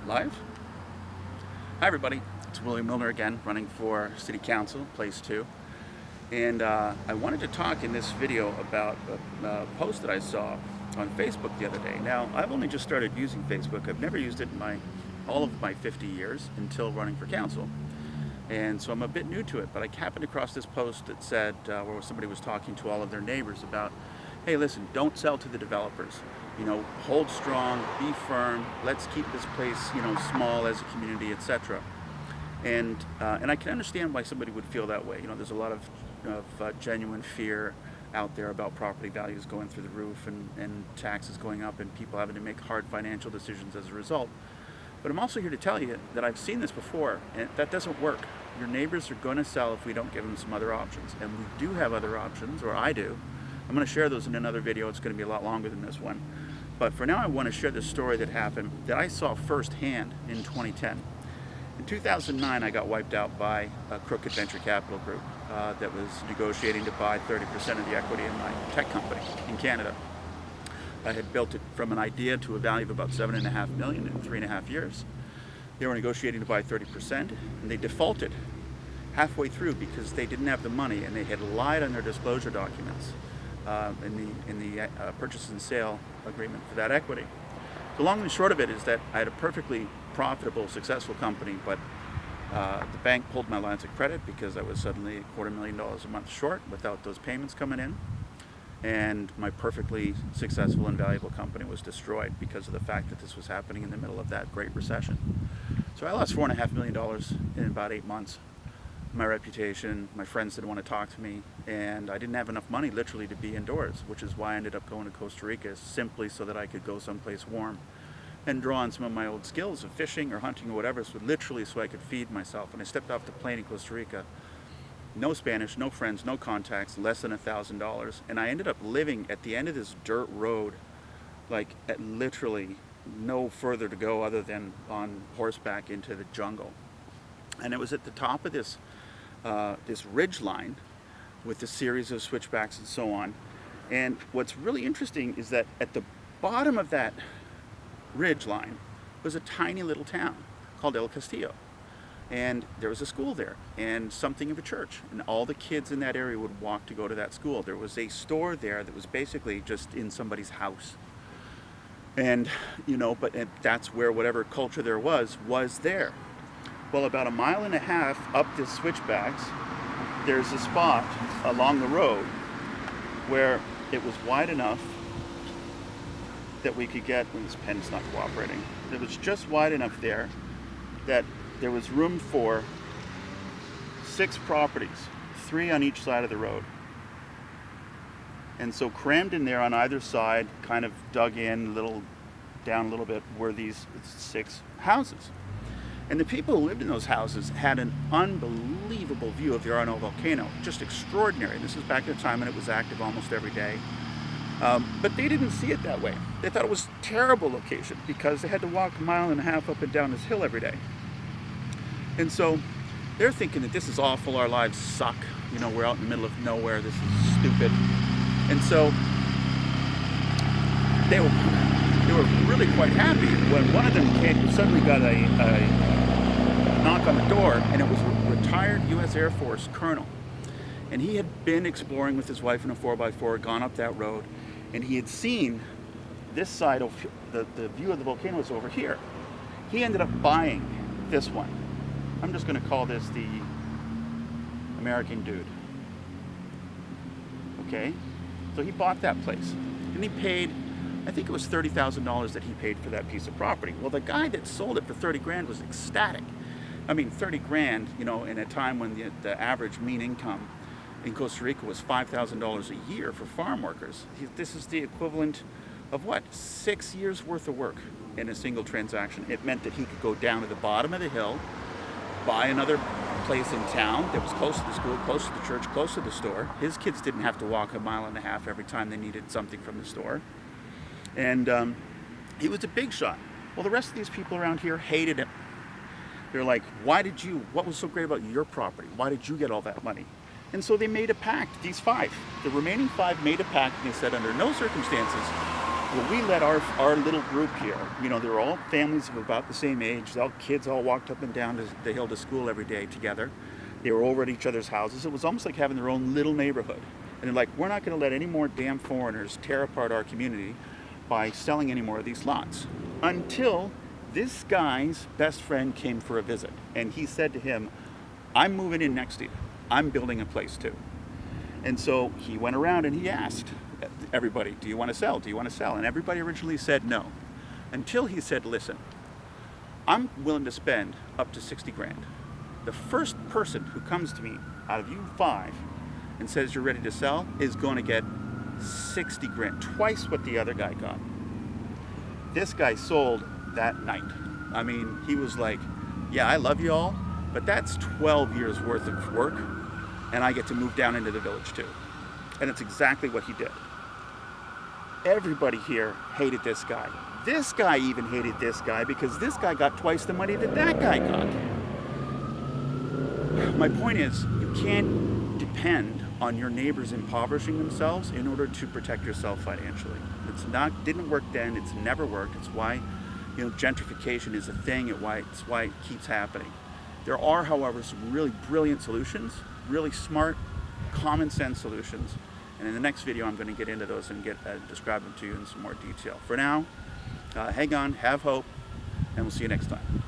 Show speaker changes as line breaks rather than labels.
Live? Hi everybody, it's William Willner again, running for City Council, Place 2. And I wanted to talk in this video about a post that I saw on Facebook the other day. Now, I've only just started using Facebook. I've never used it in all of my 50 years until running for council. And so I'm a bit new to it, but I happened across this post that said, where somebody was talking to all of their neighbors about, hey, listen, don't sell to the developers. Hold strong, be firm, let's keep this place, small as a community, etc. And I can understand why somebody would feel that way. There's a lot of genuine fear out there about property values going through the roof and taxes going up and people having to make hard financial decisions as a result. But I'm also here to tell you that I've seen this before, and that doesn't work. Your neighbors are going to sell if we don't give them some other options. And we do have other options, or I do. I'm going to share those in another video. It's going to be a lot longer than this one. But for now, I want to share this story that happened that I saw firsthand in 2010. In 2009, I got wiped out by a crooked venture capital group that was negotiating to buy 30% of the equity in my tech company in Canada. I had built it from an idea to a value of about $7.5 million in 3.5 years. They were negotiating to buy 30%, and they defaulted halfway through because they didn't have the money and they had lied on their disclosure documents in the purchase and sale agreement for that equity. The long and short of it is that I had a perfectly profitable, successful company, but the bank pulled my lines of credit because I was suddenly $250,000 a month short without those payments coming in. And my perfectly successful and valuable company was destroyed because of the fact that this was happening in the middle of that Great Recession. So I lost $4.5 million in about 8 months. My reputation, my friends didn't want to talk to me, and I didn't have enough money literally to be indoors, which is why I ended up going to Costa Rica, simply so that I could go someplace warm and draw on some of my old skills of fishing or hunting or whatever, so literally so I could feed myself. And I stepped off the plane in Costa Rica. No Spanish, no friends, no contacts, less than $1,000. And I ended up living at the end of this dirt road, like at literally no further to go other than on horseback into the jungle. And it was at the top of this ridge line with a series of switchbacks and so on. And what's really interesting is that at the bottom of that ridge line was a tiny little town called El Castillo. And there was a school there and something of a church, and all the kids in that area would walk to go to that school. There was a store there that was basically just in somebody's house. And, but that's where whatever culture there was there. Well, about 1.5 miles up the switchbacks, there's a spot along the road where it was wide enough that we could get, when this pen's not cooperating, it was just wide enough there that there was room for 6 properties, 3 on each side of the road. And so crammed in there on either side, kind of dug in down a little bit, were these 6 houses. And the people who lived in those houses had an unbelievable view of the Arno volcano, just extraordinary. This was back at a time when it was active almost every day. But they didn't see it that way. They thought it was a terrible location because they had to walk 1.5 miles up and down this hill every day. And so they're thinking that this is awful, our lives suck, we're out in the middle of nowhere, this is stupid. And so they were really quite happy when one of them suddenly got a knock on the door, and it was a retired U.S. Air Force colonel. And he had been exploring with his wife in a 4x4, gone up that road, and he had seen this side of the view of the volcano was over here. He ended up buying this one. I'm just going to call this the American Dude. Okay? So he bought that place. And he paid, I think it was $30,000 that he paid for that piece of property. Well, the guy that sold it for 30 grand was ecstatic. I mean, 30 grand, in a time when the average mean income in Costa Rica was $5,000 a year for farm workers. This is the equivalent of what? 6 years worth of work in a single transaction. It meant that he could go down to the bottom of the hill, buy another place in town that was close to the school, close to the church, close to the store. His kids didn't have to walk 1.5 miles every time they needed something from the store. And he was a big shot. Well, the rest of these people around here hated him. They're like, what was so great about your property? Why did you get all that money? And so they made a pact, these 5. The remaining 5 made a pact, and they said under no circumstances Well, we let our little group here, you know, they're all families of about the same age. All kids all walked up and down the hill to school every day together. They were over at each other's houses. It was almost like having their own little neighborhood. And they're like, we're not going to let any more damn foreigners tear apart our community by selling any more of these lots. Until this guy's best friend came for a visit. And he said to him, I'm moving in next to you. I'm building a place too. And so he went around and he asked everybody, do you want to sell? Do you want to sell? And everybody originally said no. Until he said, listen, I'm willing to spend up to 60 grand. The first person who comes to me out of you 5 and says you're ready to sell is going to get 60 grand, twice what the other guy got. This guy sold that night. I mean, he was like, yeah, I love you all, but that's 12 years worth of work, and I get to move down into the village too. And it's exactly what he did. Everybody here hated this guy. This guy even hated this guy because this guy got twice the money that guy got. My point is, you can't depend on your neighbors impoverishing themselves in order to protect yourself financially. Didn't work then, it's never worked. It's why, you know, gentrification is a thing, it's why it keeps happening. There are, however, some really brilliant solutions, really smart, common sense solutions. And in the next video, I'm going to get into those and describe them to you in some more detail. For now, hang on, have hope, and we'll see you next time.